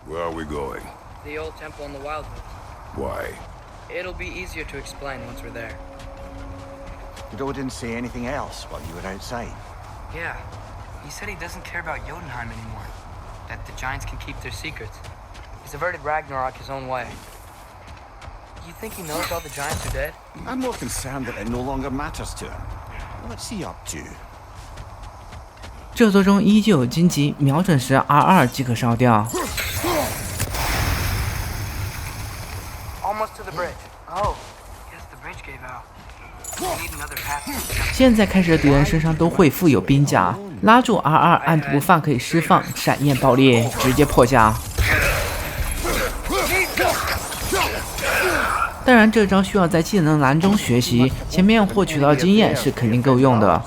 Where are we going? The old temple in the Wildwoods. Why? It'll be easier to explain once we're there. Godot didn't say anything else while you were outside. Yeah, he said he doesn't care about Jotunheim anymore. That the giants can keep their secrets. He's averted Ragnarok his own way. You think he knows all the giants are dead? I'm more concerned that it no longer matters to him. What's he up to? 这座中依旧有荆棘，瞄准时 R2 即可烧掉。Almost to the bridge. Oh, guess the bridge gave out. We need another path. 现在开始的敌人身上都会附有兵甲，拉住 R2 按图不放可以释放闪焰爆裂，直接破甲。当然，这招需要在技能栏中学习，前面获取到经验是肯定够用的。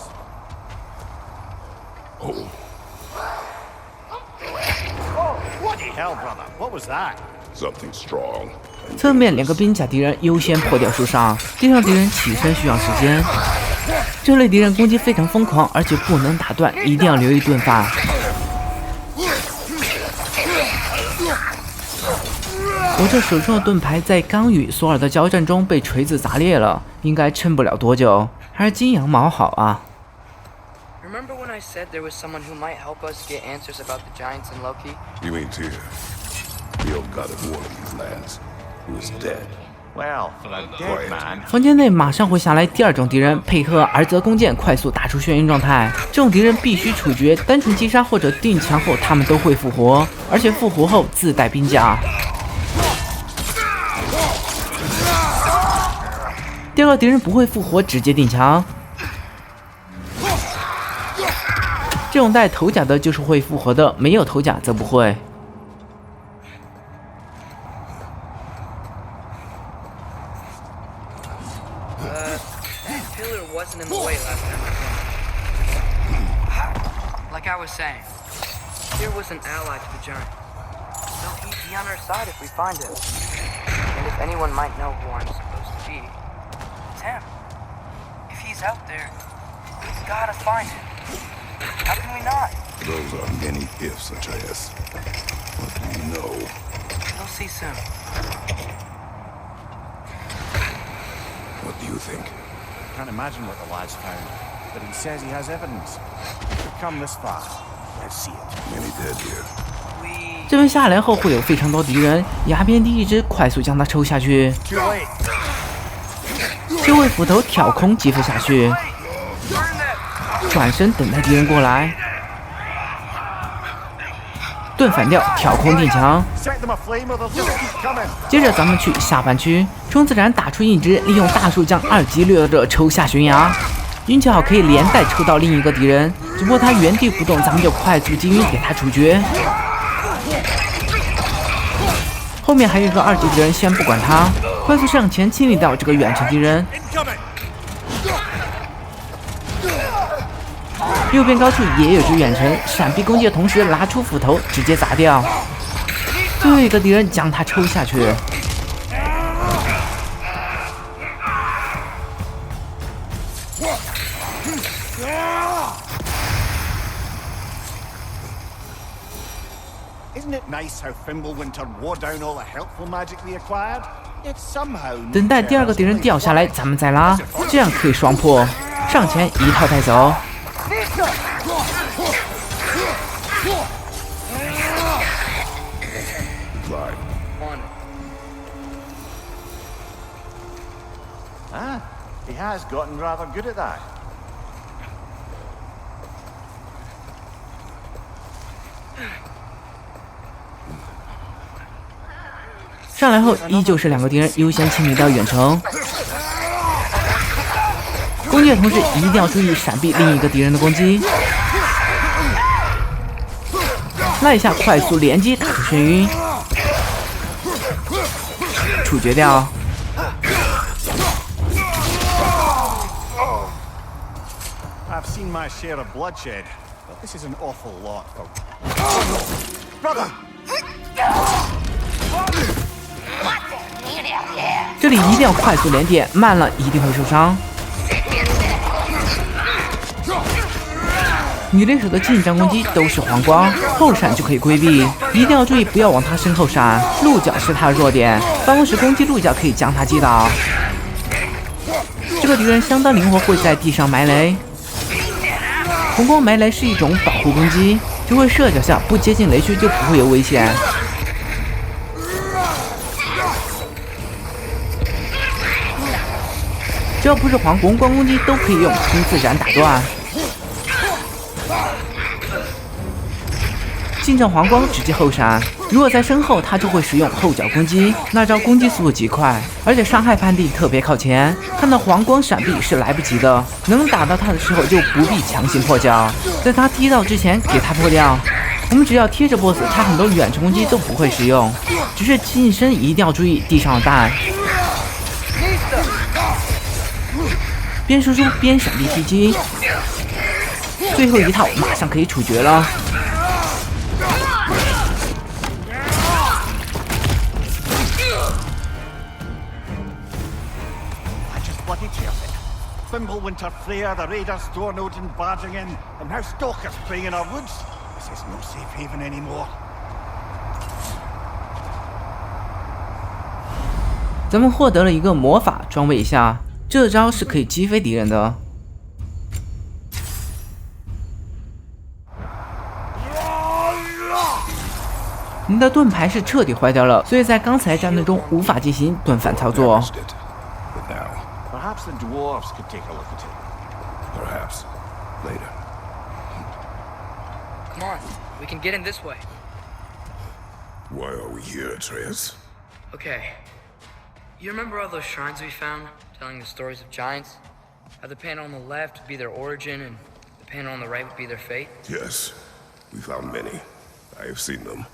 What the hell, brother? What was that? Something strong. 侧面两个兵甲敌人优先破掉树上，地上敌人起身需要时间。这类敌人攻击非常疯狂，而且不能打断，一定要留一顿饭。我这手中的盾牌在刚与索尔的交战中被锤子砸裂了，应该撑不了多久。还是金羊毛好啊。 Remember when I said there was someone who might help us get answers about the giants and Loki? You mean Tyr? The old god of war of these lands, who is dead. Well, for a dead man. 房间内马上会下来第二种敌人，配合尔泽弓箭快速打出眩晕状态。这种敌人必须处决，单纯击杀或者定墙后，他们都会复活，而且复活后自带兵甲。第二个敌人不会复活，直接定墙。这种带头甲的就是会复活的，没有头甲则不会。 Wasn't in the way last time I came. Like I was saying, here was an ally to the giant. So he'd be on our side if we find him. And if anyone might know who I'm supposed to be, it's him. If he's out there, we've gotta find him. How can we not? Those are many ifs, Atreus. What do you know? We'll see soon. What do you think? Can't imagine what the lad's found, but he says he has evidence. We've come this far. Let's see it. Many dead here. 这边下来后会有非常多敌人，崖边第一只快速将它抽下去。这位斧头挑空击飞下去，转身等待敌人过来，盾反掉，挑空定墙。接着咱们去下半区，冲刺斩打出一只，利用大树将2级掠夺者抽下悬崖。运气好可以连带抽到另一个敌人，只不过他原地不动，咱们就快速击晕给他处决。后面还有一个2级敌人，先不管他，快速上前清理掉这个远程敌人。右边高处也有只远程，闪避攻击的同时拿出斧头直接砸掉。最后一个敌人将他抽下去。等待第二个敌人掉下来，咱们再拉，这样可以双破。上前一套带走。Ah, he has gotten rather good at that. 上来后依旧是2个敌人优先清理到远程，攻击的同时一定要注意闪避另一个敌人的攻击。拉一下快速连击打出眩晕，处决掉。I've seen my share of bloodshed, but this is an awful lot for brother. 这里一定要快速连点，慢了一定会受伤。女猎手的近战攻击都是黄光，后闪就可以规避，一定要注意不要往她身后闪。鹿角是她的弱点，办公室攻击鹿角可以将她击倒。这个敌人相当灵活，会在地上埋雷。红光埋雷是一种保护攻击，就会射脚下不接近雷区就不会有危险。只要不是黄光攻击，都可以用冲刺斩打断。近战黄光直接后闪，如果在身后，他就会使用后脚攻击，那招攻击速度极快，而且伤害判定特别靠前，看到黄光闪避是来不及的，能打到他的时候就不必强行破脚，在他踢到之前给他破掉。我们只要贴着 BOSS， 他很多远程攻击都不会使用，只是近身一定要注意地上的弹。边输出边闪避踢击，最后一套马上可以处决了。Winter Freya, the raiders storm Odin barging in, and now stalkers preying in our woods. This is no safe haven anymore. 咱们获得了一个魔法装备一下，这招是可以击飞敌人的。您的盾牌是彻底坏掉了，所以在刚才战斗中无法进行盾反操作。 Perhaps the dwarves could take a look at it. Perhaps. Later. Come on, we can get in this way. Why are we here, Atreus? Okay. You remember all those shrines we found, telling the stories of giants? How the panel on the left would be their origin, and the panel on the right would be their fate? Yes. We found many. I have seen them.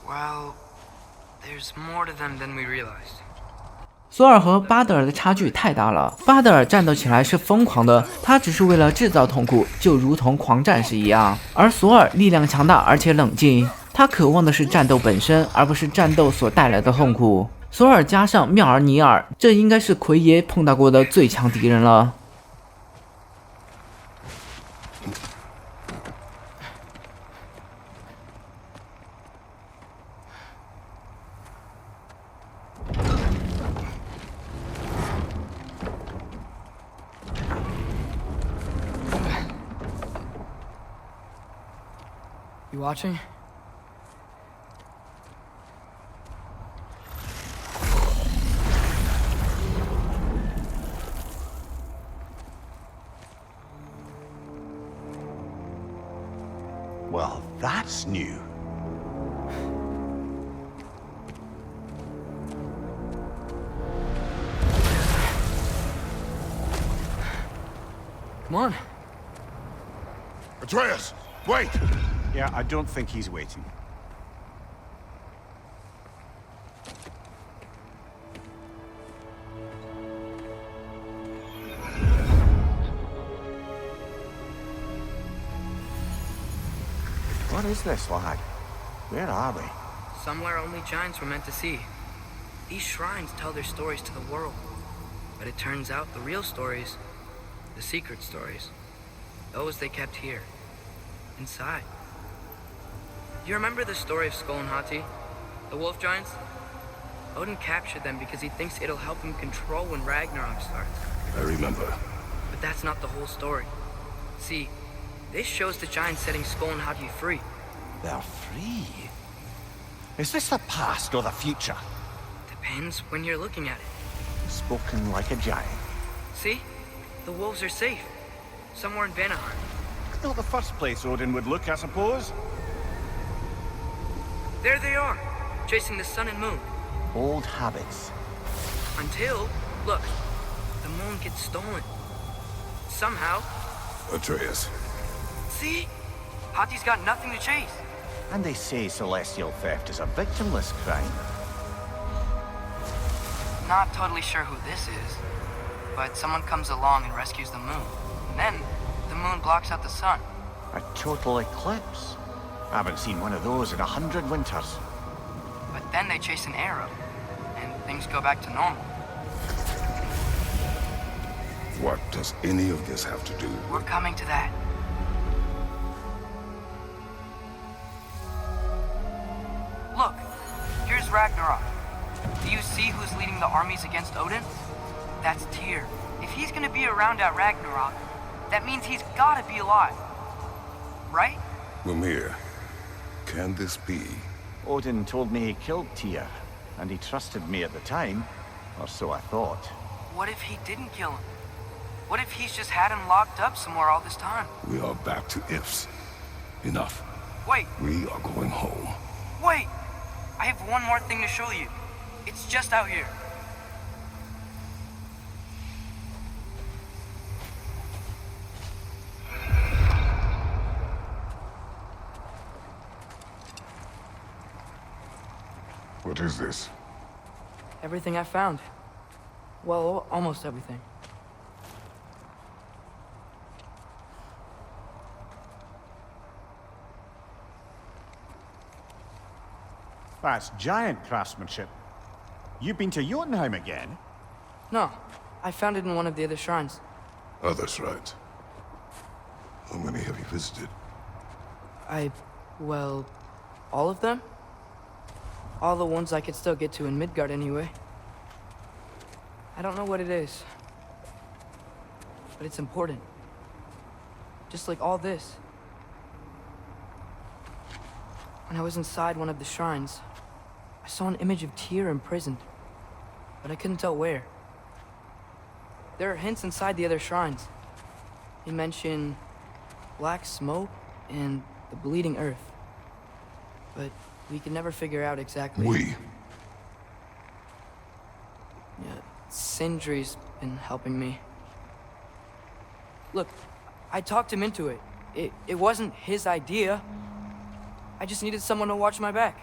Well, there's more to them than we realized. 索尔和巴德尔的差距太大了，巴德尔战斗起来是疯狂的，他只是为了制造痛苦，就如同狂战士一样；而索尔力量强大而且冷静，他渴望的是战斗本身，而不是战斗所带来的痛苦。索尔加上妙尔尼尔，这应该是奎爷碰到过的最强敌人了。 You watching? Well, that's new. Come on. Atreus! Wait! Yeah, I don't think he's waiting. What is this, lad? Where are we? Somewhere only giants were meant to see. These shrines tell their stories to the world. But it turns out the real stories, the secret stories, those they kept here, inside. You remember the story of Skull and Hati, the wolf giants? Odin captured them because he thinks it'll help him control when Ragnarok starts. I remember. But that's not the whole story. See, this shows the giants setting Skull and Hati free. They're free. Is this the past or the future? Depends when you're looking at it. Spoken like a giant. See? The wolves are safe. Somewhere in Vanaheim. Not the first place Odin would look, I suppose. There they are, chasing the sun and moon. Old habits. Until, look, the moon gets stolen. Somehow. Atreus. See? Hati's got nothing to chase. And they say celestial theft is a victimless crime. Not totally sure who this is, but someone comes along and rescues the moon. And then, the moon blocks out the sun. A total eclipse. I haven't seen one of those in 100 winters. But then they chase an arrow, and things go back to normal. What does any of this have to do? We're coming to that. Look, here's Ragnarok. Do you see who's leading the armies against Odin? That's Tyr. If he's gonna be around at Ragnarok, that means he's gotta be alive. Right? Mimir, can this be? Odin told me he killed Tyr, and he trusted me at the time, or so I thought. What if he didn't kill him? What if he's just had him locked up somewhere all this time? We are back to ifs. Enough. Wait, We are going home. wait! I have one more thing to show you. It's just out here. What is this? Everything I found. Well, almost everything. That's giant craftsmanship. You've been to Jotunheim again? No, I found it in one of the other shrines. Other shrines. How many have you visited? Well, all of them? All the ones I could still get to in Midgard anyway. I don't know what it is, but it's important. Just like all this. When I was inside one of the shrines, I saw an image of Tyr imprisoned, but I couldn't tell where. There are hints inside the other shrines. They mention black smoke and the bleeding earth, but we can never figure out exactly. Yeah, Sindri's been helping me. Look, I talked him into it. It wasn't his idea. I just needed someone to watch my back.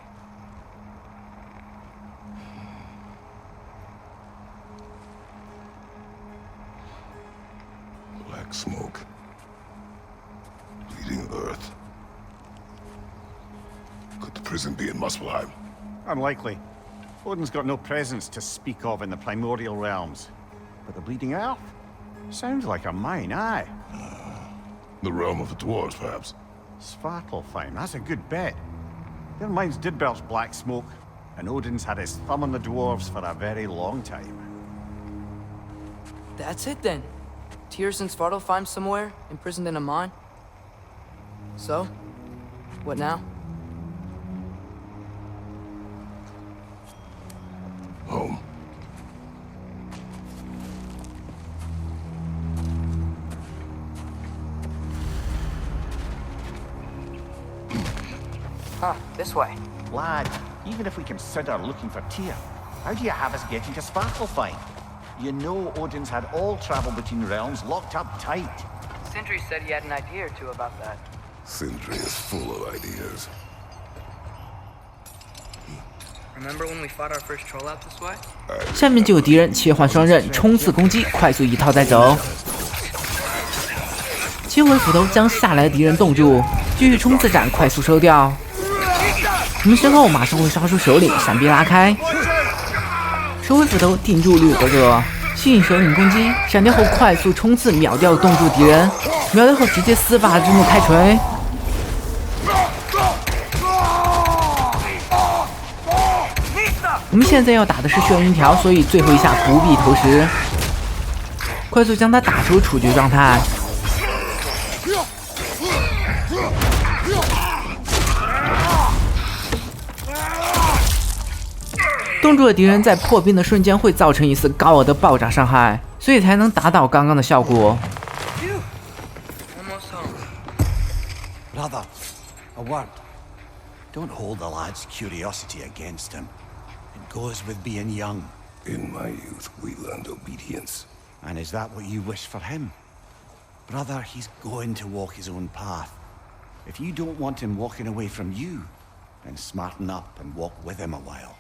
Black smoke. Bleeding earth. Could the prison be in Muspelheim? Unlikely. Odin's got no presence to speak of in the primordial realms. But the Bleeding Earth? Sounds like a mine, aye. The realm of the dwarves, perhaps? Svartalfheim, that's a good bet. Their mines did belch black smoke, and Odin's had his thumb on the dwarves for a very long time. That's it then. Tyr's in Svartalfheim somewhere, imprisoned in a mine. So, what now? Home. This way. Lad, even if we consider looking for Tyr, how do you have us getting to Svartalfheim? You know Odin's had all travel between realms locked up tight. Sindri said he had an idea or two about that. Sindri is full of ideas. Remember when we fought our first troll out this way? 下面就有敌人切换双刃，冲刺攻击，快速一套带走。切回斧头将下来的敌人冻住，继续冲刺斩快速收掉。我们身后马上会杀出首领，闪避拉开。收回斧头定住绿哥哥，吸引首领攻击，闪电后快速冲刺秒掉冻住敌人，秒掉后直接司法之怒开锤。我们现在要打的是血云条，所以最后一下不必投石，快速将他打出处决状态。冻住的敌人在破冰的瞬间会造成一丝高额的爆炸伤害，所以才能达到刚刚的效果。Brother, a word. Don't hold the lad's curiosity against him. It goes with being young. In my youth, we learned obedience. And is that what you wish for him? Brother, he's going to walk his own path. If you don't want him walking away from you, then smarten up and walk with him a while.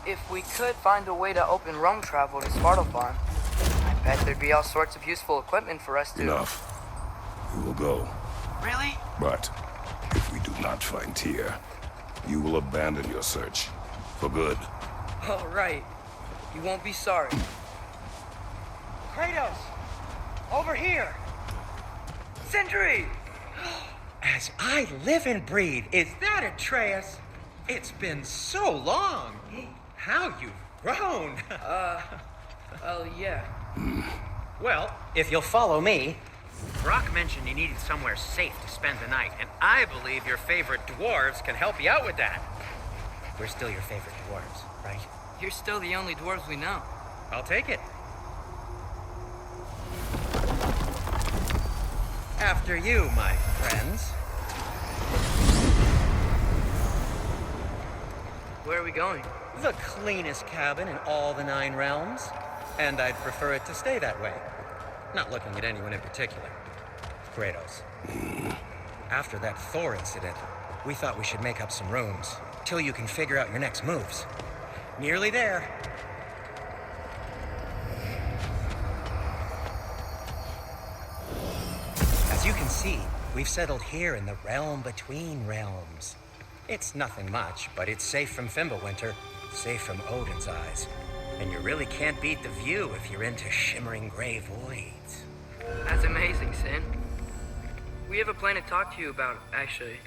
If we could find a way to open roam travel to Svartalfheim, I bet there'd be all sorts of useful equipment for us to... Enough. We will go. Really? But if we do not find Tyr, you will abandon your search. For good. Oh, right. You won't be sorry. Kratos! Over here! Sindri! As I live and breathe, is that Atreus? It's been so long. How you've grown. Oh, yeah. Well, if you'll follow me. Brock mentioned you needed somewhere safe to spend the night, and I believe your favorite dwarves can help you out with that. We're still your favorite dwarves, right? You're still the only dwarves we know. I'll take it. After you, my friends. Where are we going? The cleanest cabin in all the 9 realms. And I'd prefer it to stay that way. Not looking at anyone in particular. Kratos. After that Thor incident, we thought we should make up some rooms, till you can figure out your next moves. Nearly there. As you can see, we've settled here in the realm between realms. It's nothing much, but it's safe from Fimbulwinter, safe from Odin's eyes. And you really can't beat the view if you're into shimmering gray voids. That's amazing, Sin. We have a plan to talk to you about, actually.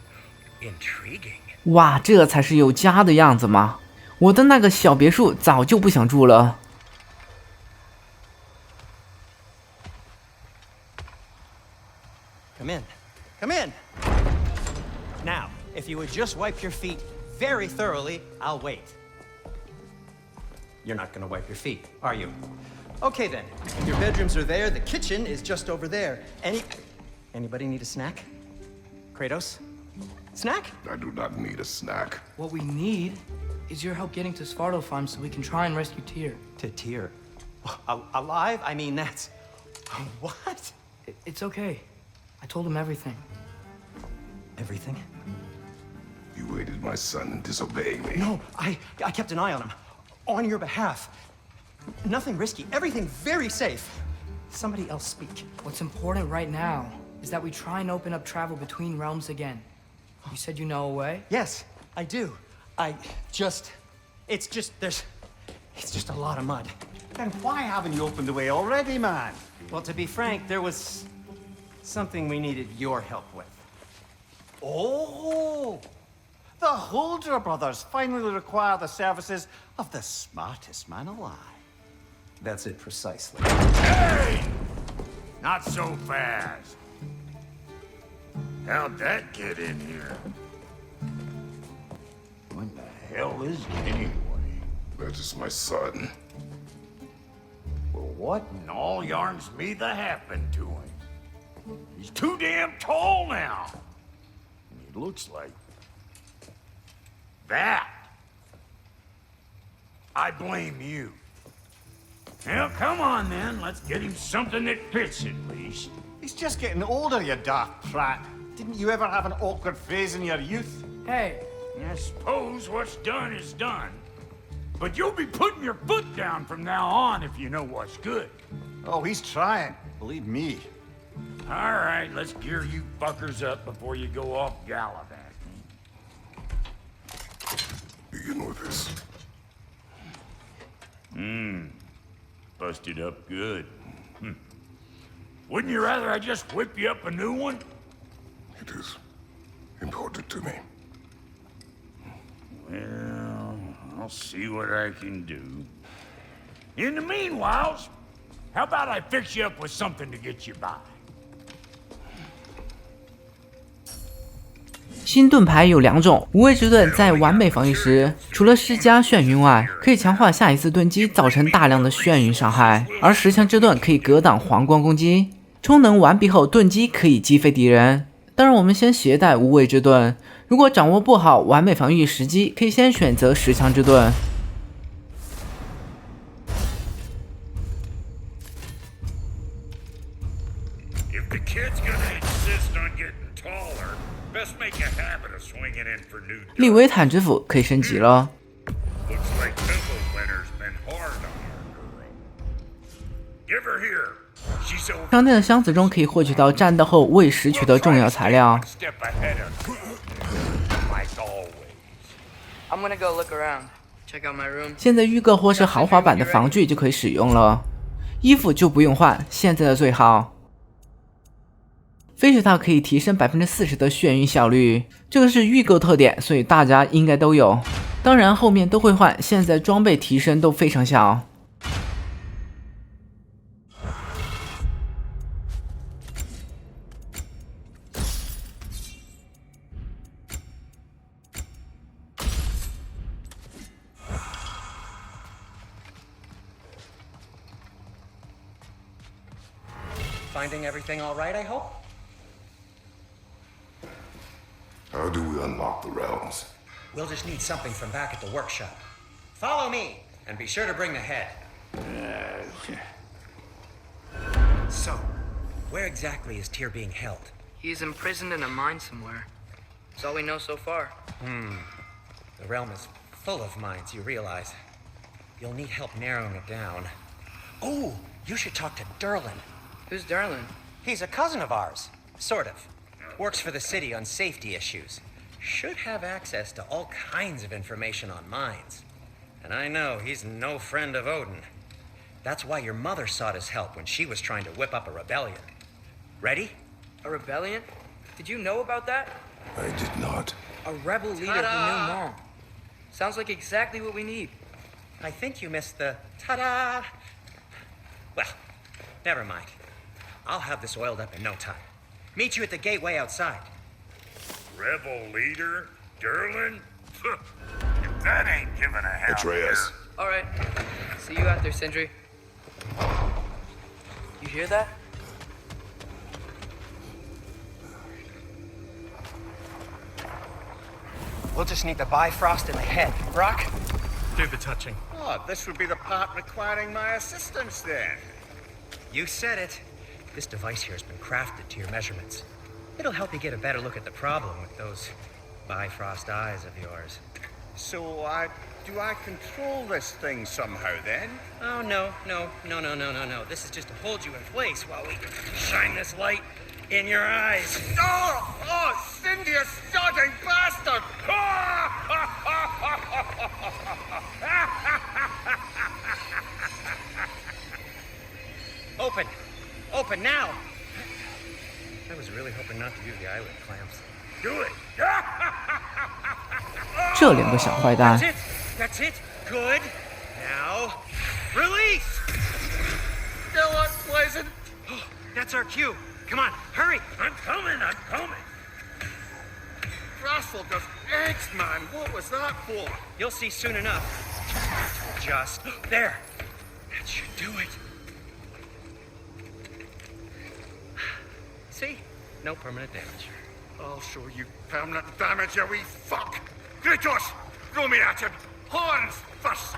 Intriguing. 哇，这才是有家的样子嘛！我的那个小别墅早就不想住了。Come in. Come in. Now, if you would just wipe your feet very thoroughly, I'll wait. You're not gonna wipe your feet, are you? Okay then. Your bedrooms are there. The kitchen is just over there. Anybody need a snack? Kratos? Snack? I do not need a snack. What we need is your help getting to Svartalfheim so we can try and rescue Tyr. To Tyr? Alive? I mean, that's... What? It's okay. I told him everything. Everything? You aided my son in disobeying me. No, I kept an eye on him. On your behalf. Nothing risky. Everything very safe. Somebody else speak. What's important right now is that we try and open up travel between realms again. You said you know a way? Yes, I do. It's just a lot of mud. Then why haven't you opened the way already, man? Well, to be frank, there was something we needed your help with. Oh! The Holder brothers finally require the services of the smartest man alive. That's it precisely. Hey! Not so fast. How'd that get in here? What the hell is it anyway? That is my son. Well, what in all yarns me that happened to him? He's too damn tall now. And he looks like that. I blame you. Well, come on then. Let's get him something that fits at least. He's just getting older, you daft prat. Didn't you ever have an awkward phase in your youth? Hey! I suppose what's done is done. But you'll be putting your foot down from now on if you know what's good. Oh, he's trying. Believe me. All right, let's gear you fuckers up before you go off gallivanting. Begin with this. Busted up good. Wouldn't you rather I just whip you up a new one? It is important to me. Well, I'll see what I can do. In the meanwhile, how about I fix you up with something to get you by? 新盾牌有2种，无畏之盾在完美防御时，除了施加眩晕外，可以强化下一次盾击造成大量的眩晕伤害；而石墙之盾可以格挡皇冠攻击。充能完毕后，盾击可以击飞敌人。当然，我们先携带无畏之盾，如果掌握不好完美防御时机，可以先选择石墙之盾。If the kid's gonna insist on getting taller, best make a habit of swinging in for new 利维坦之斧可以升级了。Looks like Fimbulwinter's been hard on our girl. Give her here. She's over 商店的箱子中可以获取到战斗后喂食取得重要材料。 step ahead of me. Like always. I'm gonna go look around. Check out my room. 现在预购或是豪华版的防具就可以使用了，衣服就不用换，现在的最好。飞石套可以提升40%的眩晕效率，这个是预购特点，所以大家应该都有。当然后面都会换，现在装备提升都非常小。Finding everything all right, I hope? How do we unlock the realms? We'll just need something from back at the workshop. Follow me, and be sure to bring the head. So, where exactly is Tyr being held? He's imprisoned in a mine somewhere. That's all we know so far. The realm is full of mines, you realize. You'll need help narrowing it down. Oh, you should talk to Derlin. Who's Darlin? He's a cousin of ours, sort of. Works for the city on safety issues. Should have access to all kinds of information on mines. And I know he's no friend of Odin. That's why your mother sought his help when she was trying to whip up a rebellion. Ready? A rebellion? Did you know about that? I did not. A rebel leader who knew Mom. Sounds like exactly what we need. I think you missed the ta-da. Well, never mind. I'll have this oiled up in no time. Meet you at the gateway outside. Rebel leader? Derlin? That ain't giving a hell. Atreus. All right. See you out there, Sindri. You hear that? We'll just need the Bifrost in the head. Brock? Do the touching. Oh, this would be the part requiring my assistance then. You said it. This device here has been crafted to your measurements. It'll help you get a better look at the problem with those Bifrost eyes of yours. So, do I control this thing somehow then? Oh, no. This is just to hold you in place while we shine this light in your eyes. Oh, Cindy, you sodding bastard! Open now! I was really hoping not to use the eyelid clamps. Do it! 这两个小坏蛋 That's it! Good! Now, release! Still unpleasant. That's our cue. Come on, hurry! I'm coming. Russell just eggs, man. What was that for? You'll see soon enough. Just there. That should do it. See? No permanent damage. I'll show you permanent damage, you wee fuck. Kratos, throw me at him. Horns first.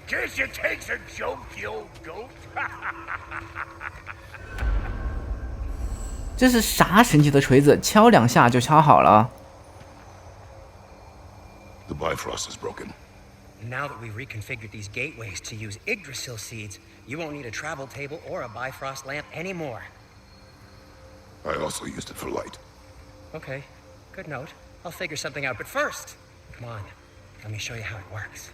Guess you takes a joke, you old goat. 这是啥神奇的锤子？敲两下就敲好了。 The Bifrost is broken. Now that we've reconfigured these gateways to use Yggdrasil seeds, you won't need a travel table or a Bifrost lamp anymore. I also used it for light. Okay, good note. I'll figure something out, but first, come on, let me show you how it works.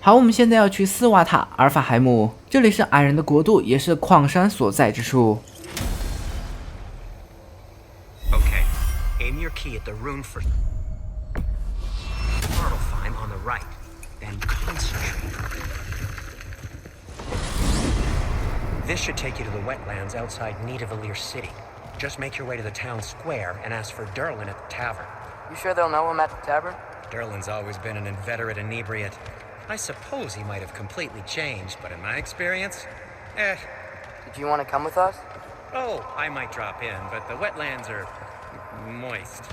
好，我们现在要去斯瓦塔阿尔法海姆，这里是矮人的国度，也是矿山所在之处。 Okay, aim your key at the rune for Svartalfheim on the right, then concentrate. This should take you to the wetlands outside Nidavellir City. Just make your way to the town square and ask for Derlin at the tavern. You sure they'll know him at the tavern? Derlin's always been an inveterate inebriate. I suppose he might have completely changed, but in my experience, Did you want to come with us? Oh, I might drop in, but the wetlands are moist.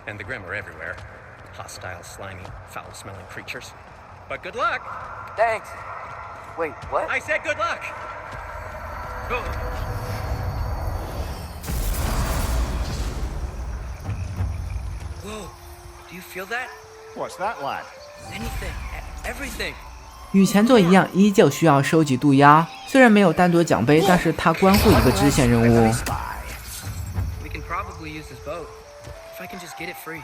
And the Grim are everywhere. Hostile, slimy, foul-smelling creatures. But good luck! Thanks. Wait, what? I said good luck! Oh. Whoa, do you feel that? What's that, lad? Anything, everything. 与前作一样，依旧需要收集渡鸦。虽然没有单独奖杯，但是它关乎一个支线任务。 We can probably use this boat. If I can just get it free.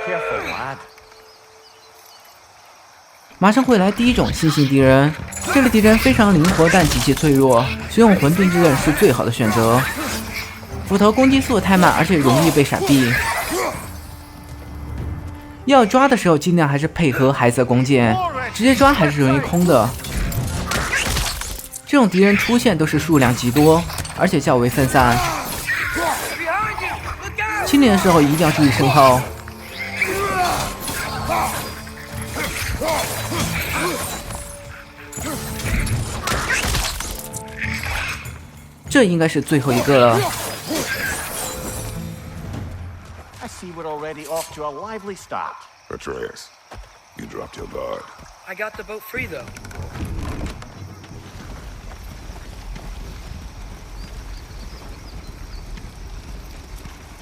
Careful, lad. 马上会来第一种新型敌人。这个敌人非常灵活，但极其脆弱，使用混沌之刃是最好的选择。斧头攻击速度太慢，而且容易被闪避。要抓的时候，尽量还是配合海色弓箭，直接抓还是容易空的。这种敌人出现都是数量极多，而且较为分散。清理的时候一定要注意身后。这应该是最后一个了。I see we're already off to a lively start. Atreus, you dropped your guard. I got the boat free, though.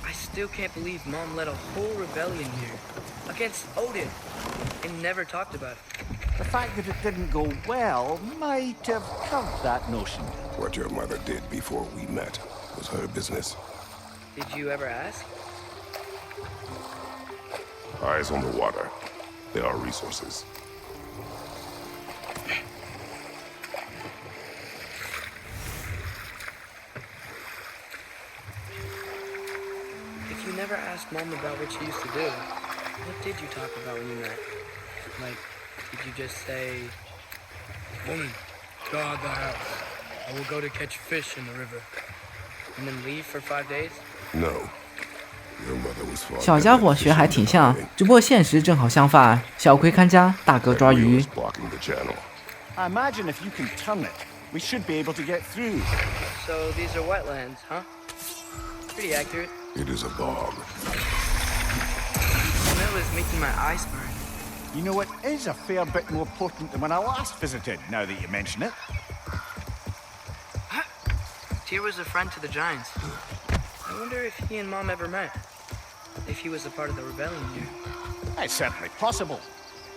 I still can't believe Mom led a whole rebellion here against Odin and never talked about it. The fact that it didn't go well might have curbed that notion. What your mother did before we met was her business. Did you ever ask? Eyes on the water. There are resources. If you never asked Mom about what she used to do, what did you talk about when you met? Like, did you just say, Woman, guard the house. I will go to catch fish in the river. And then leave for 5 days? No. Your mother was far 小家伙学还挺像，只不过现实正好相反。小葵看家，大哥抓鱼。 blocking the channel. I imagine if you can turn it, we should be able to get through. So these are wetlands, huh? Pretty accurate. It is a bog. The smell is making my eyes burn. You know, it is a fair bit more potent than when I last visited, now that you mention it. Tyr was a friend to the giants. I wonder if he and Mom ever met. If he was a part of the rebellion here. It's certainly possible.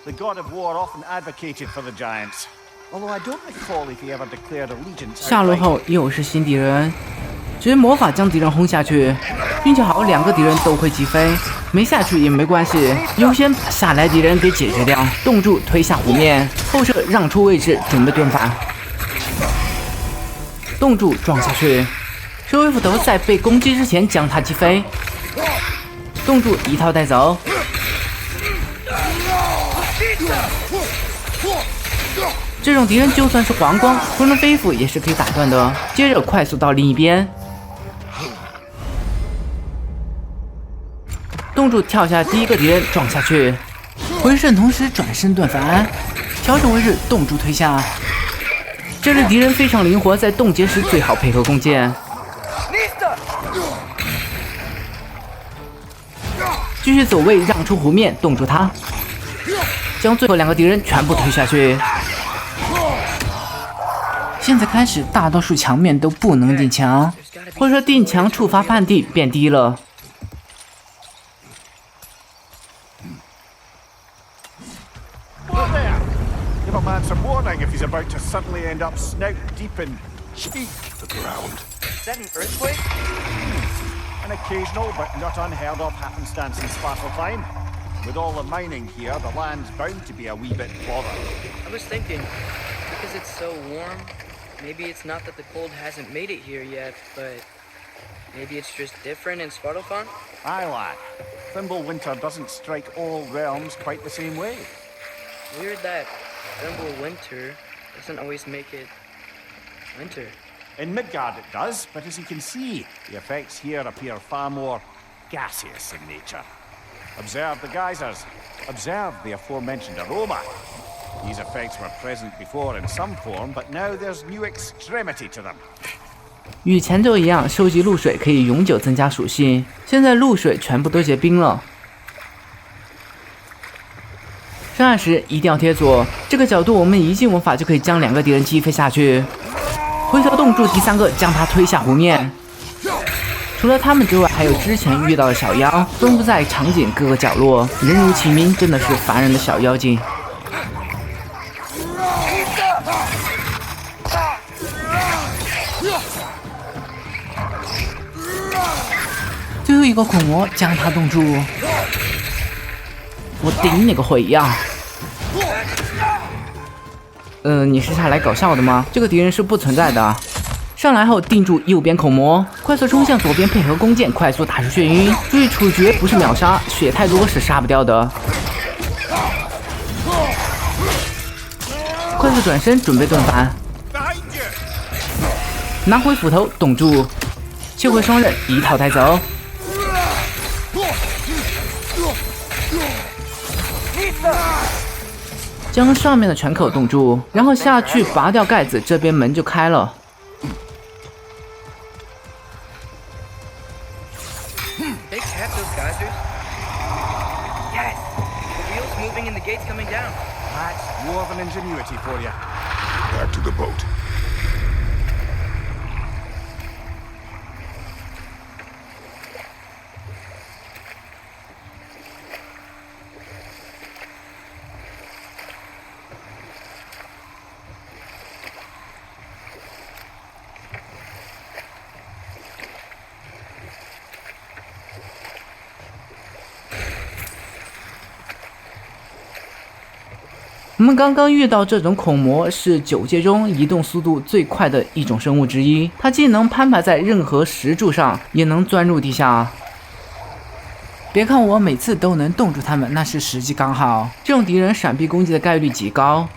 The god of war often advocated for the giants. Although I don't recall if he ever declared allegiance. 下路后又是新敌人，直接魔法将敌人轰下去。运气好，2个敌人都会击飞，没下去也没关系，优先把下来敌人给解决掉。冻住推下湖面，后撤让出位置，准备盾反。冻住撞下去，收回斧头，在被攻击之前将他击飞。冻住一套带走。这种敌人就算是黄光，不能飞斧也是可以打断的。接着快速到另一边，冻住跳下第一个敌人撞下去，回身同时转身盾反，调整位置，冻住推下。这类敌人非常灵活，在冻结时最好配合弓箭。继续走位，让出湖面，冻住他，将最后2个敌人全部推下去。现在开始，大多数墙面都不能定墙，或者说定墙触发半地变低了。Give a man some warning if he's about to suddenly end up snout deep in sheep. The ground. Is that an earthquake? An occasional but not unheard of happenstance in Svartalfheim. With all the mining here, the land's bound to be a wee bit bothered. I was thinking, because it's so warm, maybe it's not that the cold hasn't made it here yet, but maybe it's just different in Svartalfheim? Aye, lad. Thimble winter doesn't strike all realms quite the same way. Weird that Thimble winter doesn't always make it winter. In Midgard it does, but as you can see, the effects here appear far more gaseous in nature. Observe the geysers. Observe the aforementioned aroma. These effects were present before in some form, but now there's new extremity to them. 与前作一样，收集露水可以永久增加属性。现在露水全部都结冰了。上岸时一定要贴左，这个角度我们一记魔法就可以将2个敌人击飞下去。回头冻住第3个，将他推下湖面。除了他们之外，还有之前遇到的小妖，分布在场景各个角落，人如其名，真的是烦人的小妖精。最后一个恐魔将他冻住，我顶你个鬼呀！你是下来搞笑的吗？这个敌人是不存在的。上来后定住右边孔魔，快速冲向左边，配合弓箭快速打出眩晕。注意处决不是秒杀，血太多是杀不掉的。快速转身准备盾反，拿回斧头冻住，切回双刃一套带走。将上面的拳口冻住，然后下去拔掉盖子，这边门就开了。They catch those geysers? Yes! The wheel's moving and the gate's coming down. That's more of an ingenuity for you. Back to the boat. 我们刚刚遇到这种孔魔是9阶中移动速度最快的一种生物之一，它既能攀爬在任何石柱上，也能钻入地下。别看我每次都能冻住他们，那是时机刚好。这种敌人闪避攻击的概率极高。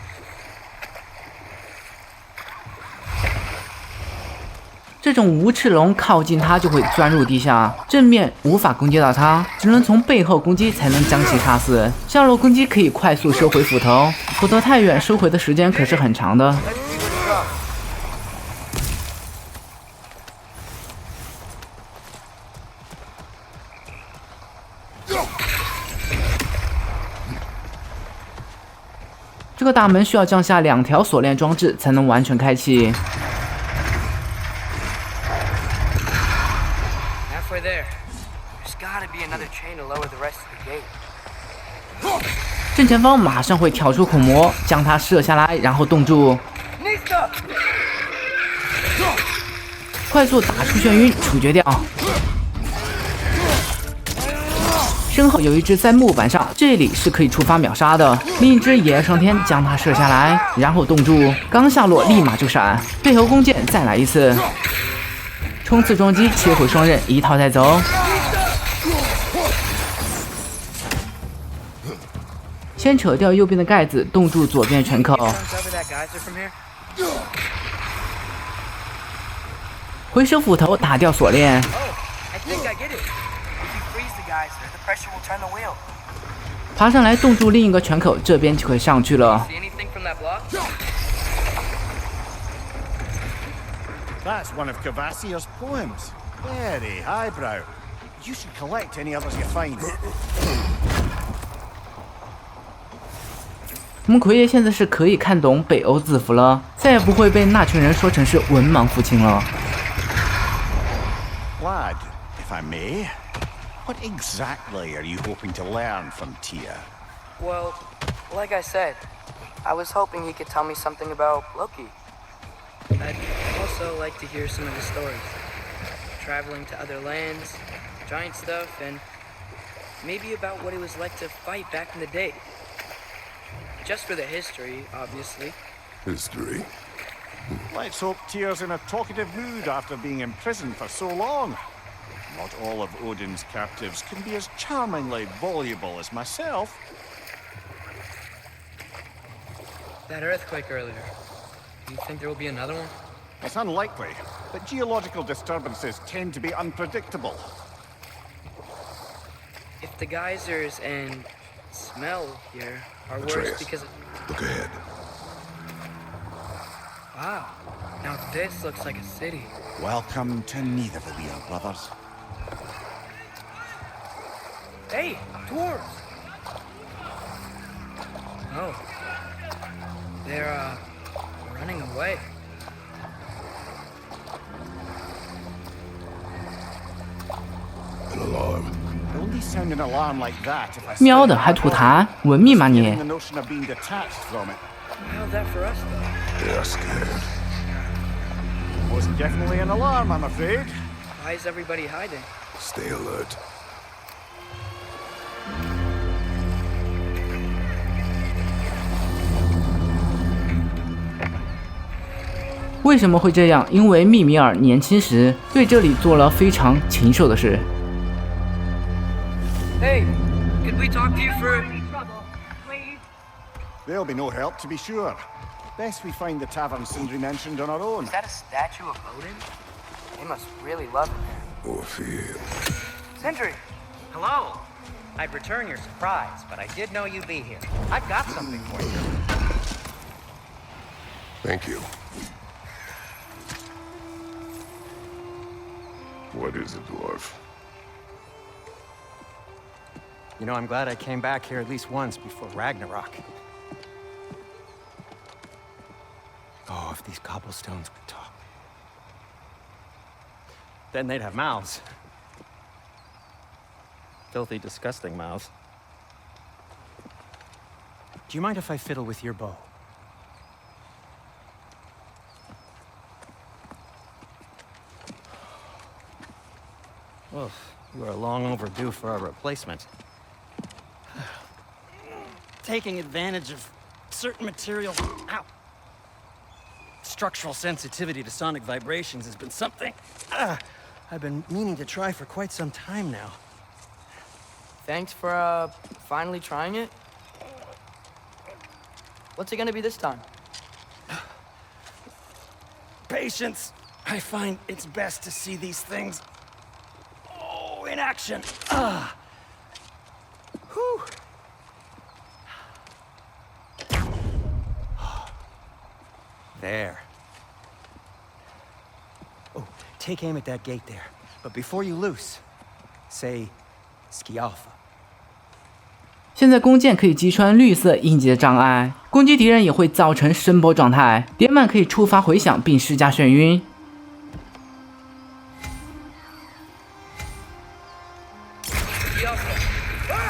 这种无翅龙靠近它就会钻入地下，正面无法攻击到它，只能从背后攻击才能将其杀死。下路攻击可以快速收回斧头，斧头太远收回的时间可是很长的。这个大门需要降下2条锁链装置才能完全开启。Halfway there. There's gotta be another chain to lower the rest of the gate. 正前方马上会跳出孔魔，将它射下来，然后冻住。快速打出眩晕，处决掉。身后有一只在木板上，这里是可以触发秒杀的。另一只也上天，将它射下来，然后冻住。刚下落立马就闪，背后弓箭再来一次，冲刺撞击切回双刃，一套带走。先扯掉右边的盖子，冻住左边拳口。回收斧头，打掉锁链。爬上来冻住另一个拳口，这边就可以上去了。That's one of Cavassier's poems. Very highbrow. You should collect any others you find. 我们奎爷现在是可以看懂北欧字符了，再也不会被那群人说成是文盲父亲了。Lad, if I may, what exactly are you hoping to learn from Tyr? Well, like I said, I was hoping he could tell me something about Loki. I'd also like to hear some of his stories. Traveling to other lands, giant stuff, and maybe about what it was like to fight back in the day. Just for the history, obviously. History? Let's hope Tyr's in a talkative mood after being imprisoned for so long. Not all of Odin's captives can be as charmingly voluble as myself. That earthquake earlier. Do you think there will be another one? It's unlikely, but geological disturbances tend to be unpredictable. If the geysers and smell here are worse Atreus, because of... look ahead. Wow. Now this looks like a city. Welcome to Nidavellir, brothers. Hey, dwarves! Oh. They're, running away. An alarm. I'd only sound an alarm like that if I 喵的还吐痰，文秘吗你 the？ notion of being detached from it. How's that for us, though? They are scared. Was definitely an alarm, I'm afraid. Why is everybody hiding? Stay alert. 为什么会这样？因为密米尔年轻时对这里做了非常禽兽的事。Hey, could we talk to you for... There'll be no help, to be sure. Best we find the tavern Sindri mentioned on our own. Is that a statue of Odin? They must really love him there. Orpheus. Sindri! Hello. I'd return your surprise, but I did know you'd be here. I've got something for you. Thank you. What is it, dwarf? You know, I'm glad I came back here at least once before Ragnarok. Oh, if these cobblestones could talk. Then they'd have mouths. Filthy, disgusting mouths. Do you mind if I fiddle with your bow? Well, you are long overdue for a replacement. Taking advantage of certain materials. Ow! Structural sensitivity to sonic vibrations has been something I've been meaning to try for quite some time now. Thanks for, finally trying it. What's it gonna be this time? Patience. I find it's best to see these things, in action. Whew. There. Oh, take aim at that gate there. But before you loose, say, ski alpha. 现在弓箭可以击穿绿色印记的障碍，攻击敌人也会造成声波状态。点满可以触发回响并施加眩晕。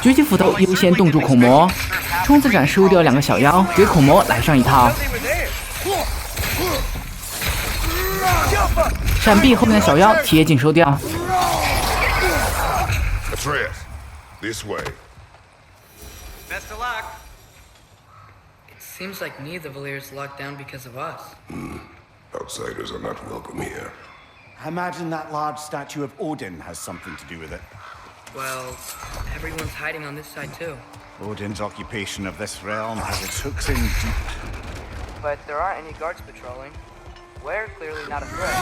举起斧头优先冻住恐魔，冲刺斩收掉2个小妖，给恐魔来上一套。闪避后面的小妖贴紧收掉。Atreus, this way. Best of luck. It seems like neither Valyr's locked down because of us. Outsiders are not welcome here. I imagine that large statue of Odin has something to do with it. Well, everyone's hiding on this side too. Odin's occupation of this realm has its hooks in deep. But there aren't any guards patrolling. We're clearly not a threat.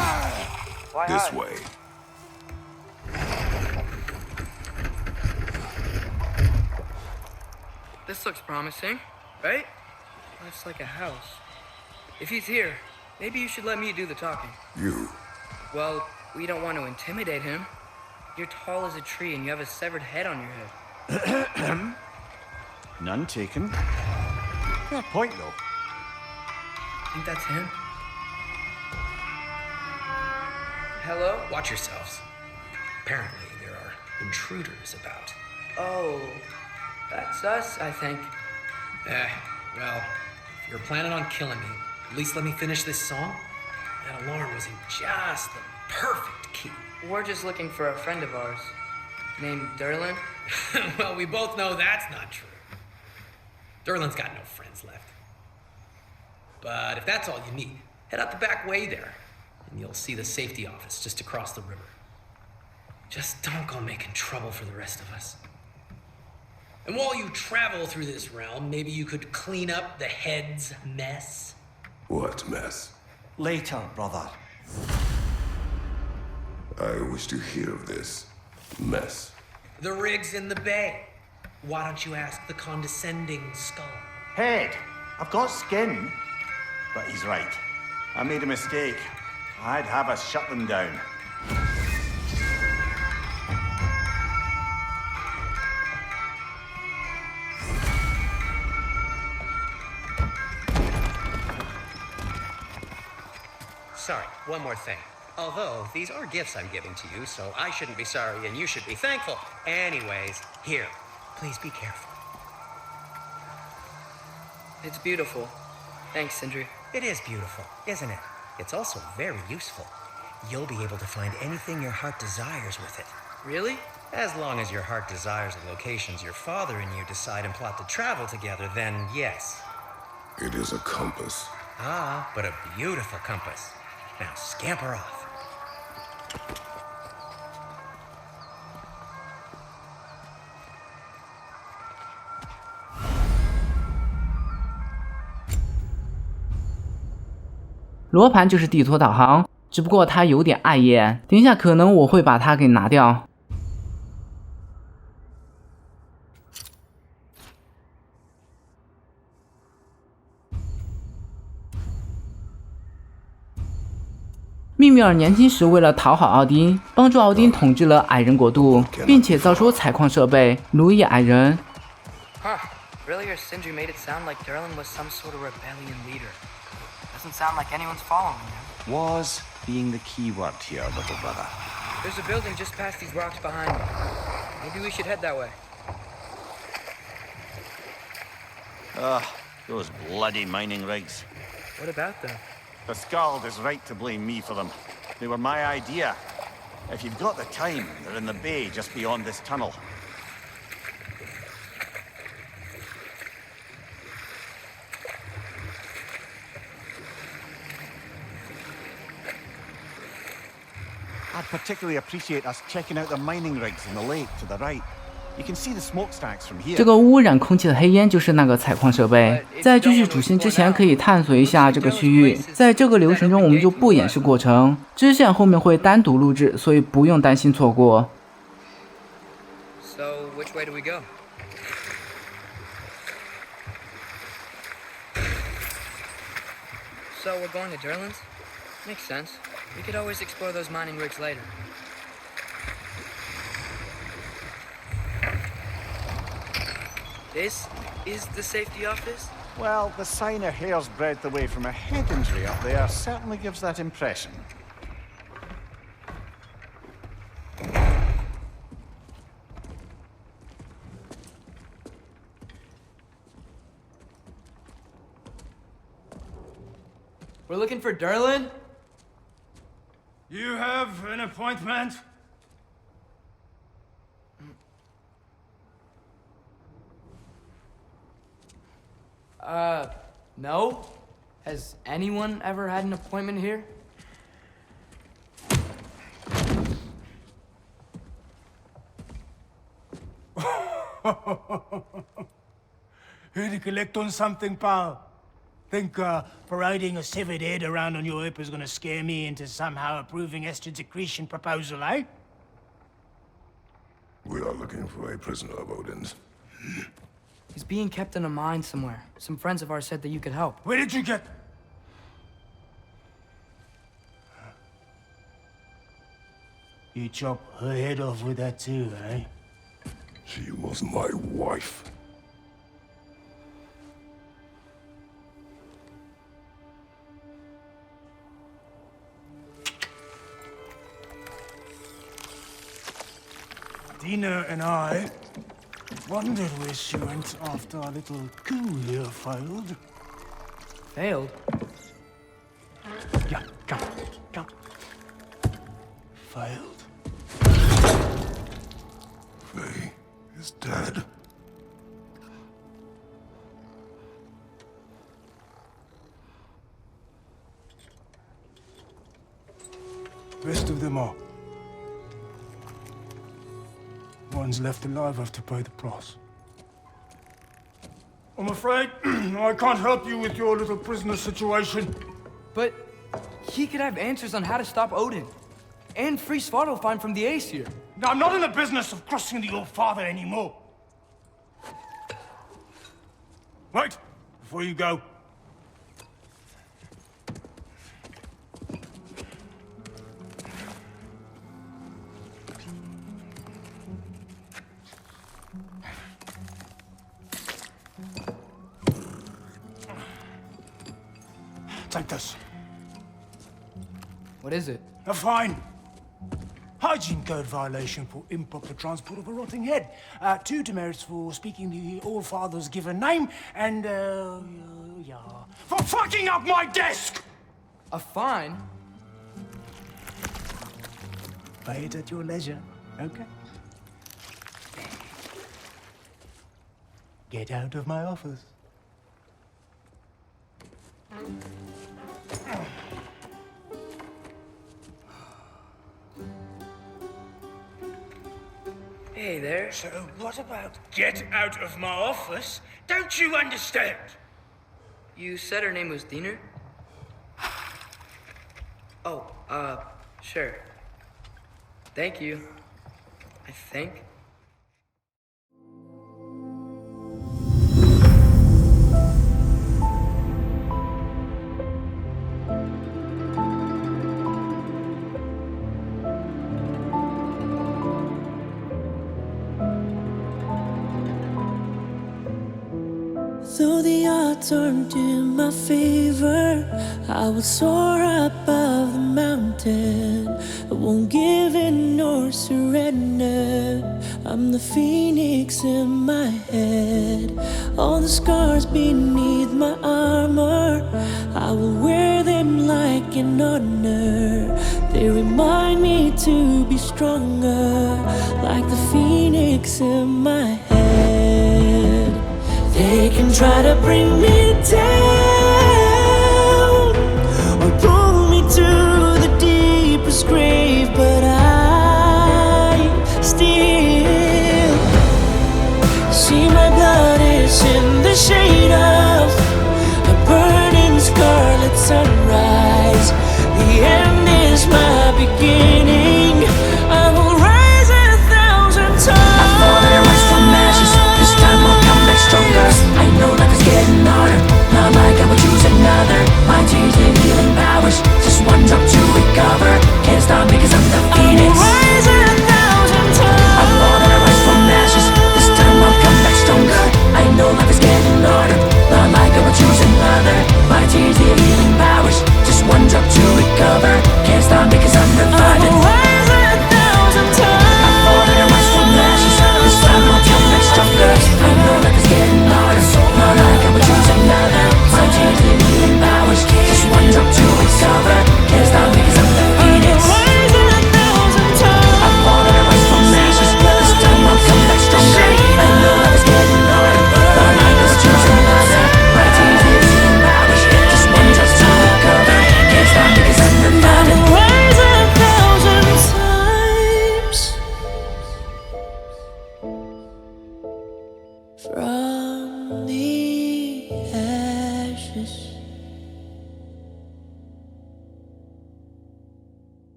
Why This hide? way. This looks promising, right? Looks like a house. If he's here, maybe you should let me do the talking. You. Well, we don't want to intimidate him. You're tall as a tree and you have a severed head on your head. None taken. Fair point, though. Think that's him? Hello? Watch yourselves. Apparently, there are intruders about. Oh, that's us, I think. Well, if you're planning on killing me, at least let me finish this song. That alarm was in just the perfect key. We're just looking for a friend of ours named Derlin. Well, we both know that's not true. Derlin's got no friends left. But if that's all you need, head out the back way there, and you'll see the safety office just across the river. Just don't go making trouble for the rest of us. And while you travel through this realm, maybe you could clean up the head's mess. What mess? Later, brother. I wish to hear of this mess. The rig's in the bay. Why don't you ask the condescending skull? Head, I've got skin. But he's right. I made a mistake. I'd have us shut them down. Sorry, one more thing. Although, these are gifts I'm giving to you, so I shouldn't be sorry and you should be thankful. Anyways, here, please be careful. It's beautiful. Thanks, Sindri. It is beautiful, isn't it? It's also very useful. You'll be able to find anything your heart desires with it. Really? As long as your heart desires the locations your father and you decide and plot to travel together, then yes. It is a compass. Ah, but a beautiful compass. Now scamper off. 罗盘就是地图导航，只不过它有点碍眼，等一下可能我会把它给拿掉。密米尔年轻时为了讨好奥丁，帮助奥丁统治了矮人国度，并且造出采矿设备，奴役矮人。Huh. Earlier, Sindri made it sound like Derlin was some sort of rebellion leader. Doesn't sound like anyone's following him. Was being the key word here, little brother. There's a building just past these rocks behind me. Maybe we should head that way. Those bloody mining rigs. What about them? The Skald is right to blame me for them. They were my idea. If you've got the time, they're in the bay just beyond this tunnel. I'd particularly appreciate us checking out the mining rigs in the lake to the right. You can see the smokestacks from here. 这个污染空气的黑烟就是那个采矿设备。在继续主线之前，可以探索一下这个区域。在这个流程中，我们就不演示过程，支线后面会单独录制，所以不用担心错过。So, which way do we go? So, we're going to Derlin's? Makes sense. We could always explore those mining rigs later. This is the safety office? Well, the sign a hair's breadth away from a head injury up there certainly gives that impression. We're looking for Derlin? You have an appointment? No. Has anyone ever had an appointment here? Here to collect on something, pal? Think parading a severed head around on your hip is gonna scare me into somehow approving Estrid's accretion proposal, eh? We are looking for a prisoner of Odin's. He's being kept in a mine somewhere. Some friends of ours said that you could help. Where did you get... You chop her head off with that too, eh? She was my wife. Dina and I wondered where she went after our little coup here failed. Failed? Yeah, come. Failed. Faye is dead. Rest of them are. One's left alive have to pay the price. I'm afraid I can't help you with your little prisoner situation. But he could have answers on how to stop Odin. And free Svartalfheim from the Aesir. Now, I'm not in the business of crossing the old father anymore. Right, before you go. Take this. What is it? A fine. Hygiene code violation for improper transport of a rotting head. 2 demerits for speaking the All-Father's given name, and, yeah. For fucking up my desk! A fine? Pay it at your leisure, okay? Get out of my office. Hey there. So what about get out of my office? Don't you understand? You said her name was Diener? Oh, sure. Thank you. I think. Though the odds aren't in my favor, I will soar above the mountain. I won't give in nor surrender. I'm the phoenix in my head. All the scars beneath my armor, I will wear them like an honor. They remind me to be stronger, like the phoenix in my head. They can try to bring me down or pull me to the deepest grave, but I still see my blood is in the shade of a burning scarlet sunrise. The end is my beginning.